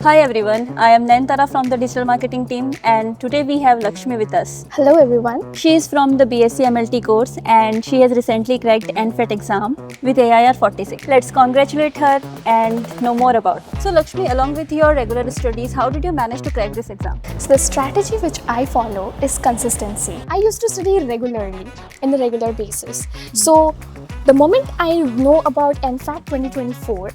Hi everyone, I am Nayantara from the digital marketing team and today we have Lakshmi with us. Hello everyone. She is from the BSc MLT course and she has recently cracked NFET exam with AIR 46. Let's congratulate her and know more about it. So Lakshmi, along with your regular studies, how did you manage to crack this exam? So the strategy which I follow is consistency. I used to study regularly in the regular basis. So the moment I know about NFAT 2024,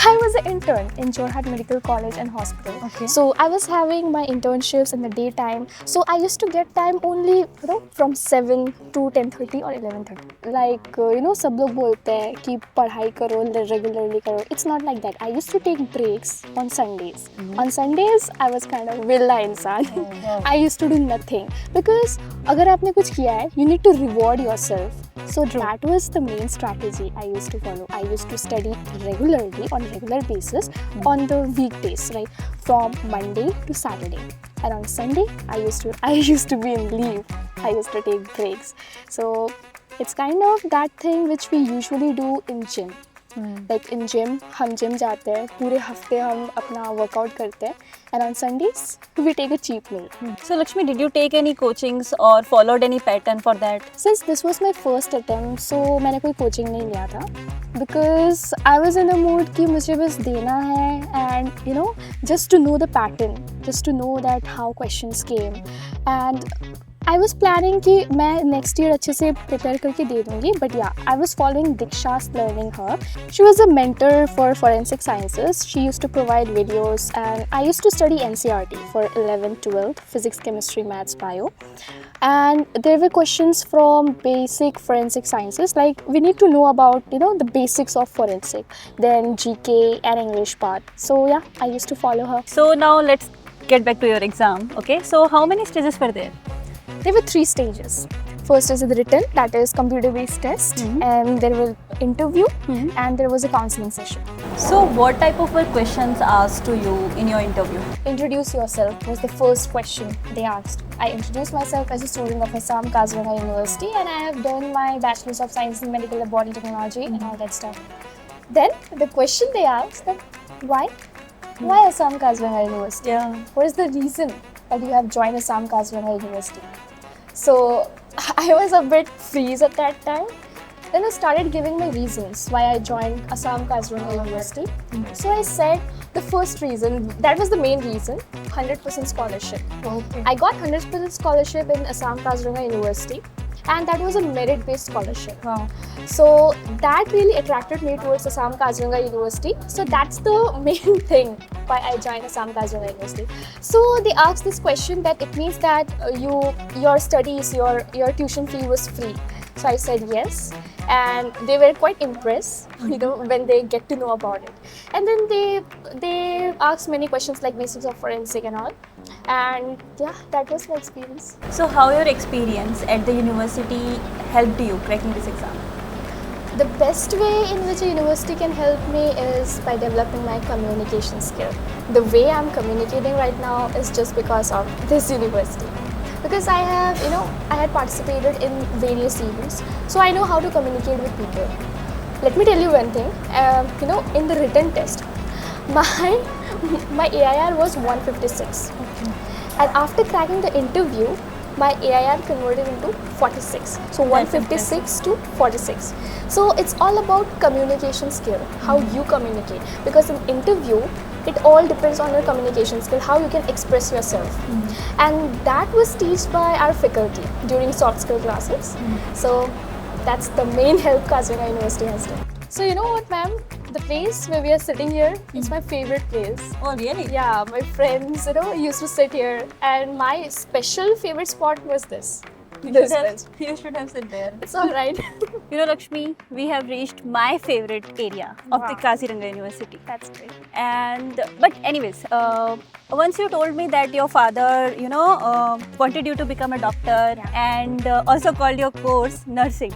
I was an intern in Jorhat Medical College and Hospital. Okay. So I was having my internships in the daytime. So I used to get time only from 7 to 10:30 or 11:30. Like सब लोग बोलते हैं कि पढ़ाई करो regularly करो. It's not like that. I used to take breaks on Sundays. On Sundays I was kind of villa इंसान. I used to do nothing because अगर आपने कुछ किया है, you need to reward yourself. So that was the main strategy I used to follow. I used to study regularly on a regular basis on the weekdays, right? From Monday to Saturday. And on Sunday, I used to be in leave. I used to take breaks. So it's kind of that thing which we usually do in gym. Like in gym, हम gym जाते हैं, पूरे हफ्ते हम अपना workout करते हैं, and on Sundays we take a cheap meal. So Lakshmi, did you take any coachings or followed any pattern for that? Since this was my first attempt, so मैंने कोई coaching नहीं लिया था, because I was in a mood कि मुझे बस देना है and just to know the pattern, just to know that how questions came, and I was planning कि मैं next year अच्छे से prepare करके दे दूँगी, but yeah, I was following Diksha's learning hub. She was a mentor for forensic sciences. She used to provide videos and I used to study NCERT for 11th, 12th, physics, chemistry, maths, bio. And there were questions from basic forensic sciences, like we need to know about the basics of forensic, then GK and English part. So yeah, I used to follow her. So now let's get back to your exam. Okay, so how many stages were there? There were 3 stages. First is the written, that is computer-based test, and there was interview, and there was a counseling session. So what type of were questions asked to you in your interview? Introduce yourself was the first question they asked. I introduced myself as a student of Assam Kaziranga University, and I have done my Bachelor's of Science in Medical Laboratory Technology and all that stuff. Then the question they asked that why Assam Kaziranga University? Yeah. What is the reason that you have joined Assam Kaziranga University? So I was a bit freeze at that time. Then I started giving my reasons why I joined Assam Kaziranga University. So I said the first reason, that was the main reason, 100% scholarship. Okay. I got 100% scholarship in Assam Kaziranga University, and that was a merit-based scholarship. Wow. So that really attracted me towards Assam Kaziranga University. So that's the main thing why I joined Assam Kaziranga University. So they asked this question that it means that your studies, your tuition fee was free. So I said yes, and they were quite impressed, when they get to know about it. And then they asked many questions like basics of forensic and all. And yeah, that was my experience. So how your experience at the university helped you cracking this exam? The best way in which a university can help me is by developing my communication skill. The way I'm communicating right now is just because of this university. Because I had participated in various events, so I know how to communicate with people. Let me tell you one thing, in the written test, my AIR was 156. Okay. And after cracking the interview, my AIR converted into 46. So 156 to 46. So it's all about communication skill, how you communicate. Because in interview, it all depends on your communication skill, how you can express yourself. And that was taught by our faculty during soft skill classes. So that's the main help Kaziranga University has done. So you know what, ma'am? The place where we are sitting here is my favorite place. Oh really? Yeah, my friends, used to sit here, and my special favorite spot was this. You should have sit there. It's all right. Lakshmi, we have reached my favorite area of the Wow. Kaziranga University. That's great. But anyways, once you told me that your father, wanted you to become a doctor and also called your course nursing.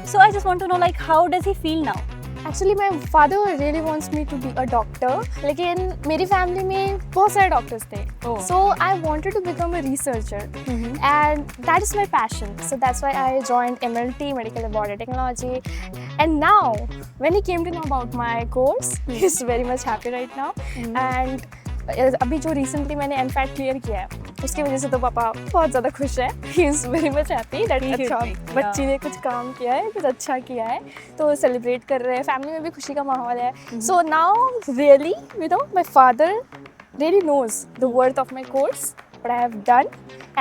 So I just want to know, like, how does he feel now? Actually my father really wants me to be a doctor, लेकिन मेरी family में बहुत सारे doctors थे, Oh. So I wanted to become a researcher and that is my passion, so that's why I joined MLT, Medical Laboratory Technology. And now when he came to know about my course, he's very much happy right now. And अभी जो recently मैंने MPhAT clear किया है, उसकी वजह से तो पापा बहुत ज़्यादा खुश है. He is very much happy that He should अच्छा be, बच्ची ने कुछ काम किया है, कुछ अच्छा किया है, तो सेलिब्रेट कर रहे हैं, फैमिली में भी खुशी का माहौल है. So now really, you know, my father really knows the worth of my course, what I have done,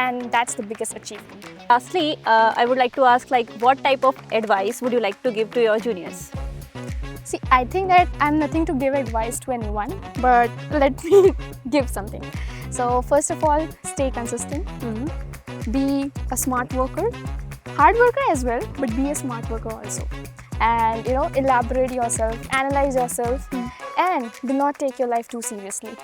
and that's the biggest achievement. Lastly, I would like to ask, like, what type of advice would you like to give to your juniors? See, I think that I'm nothing to give advice to anyone, but let me give something. So first of all, stay consistent, be a smart worker, hard worker as well, but be a smart worker also. And you know, elaborate yourself, analyze yourself, and do not take your life too seriously.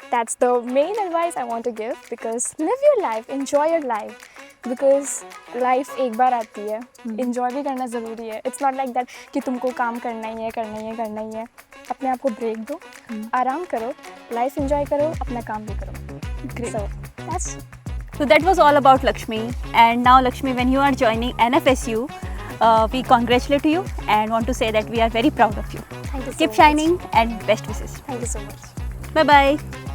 That's the main advice I want to give, because live your life, enjoy your life, because life एक बार आती है, enjoy भी करना ज़रूरी है. It's not like that कि तुमको काम करना ही है, करना ही है, करना ही है. अपने आप को ब्रेक दो, आराम करो, life enjoy करो, अपना काम भी करो. Great. So that's So that was all about Lakshmi. And now, Lakshmi, when you are joining NFSU, we congratulate you and want to say that we are very proud of you. thank you so Keep much. shining and best wishes. Thank you so much. Bye bye.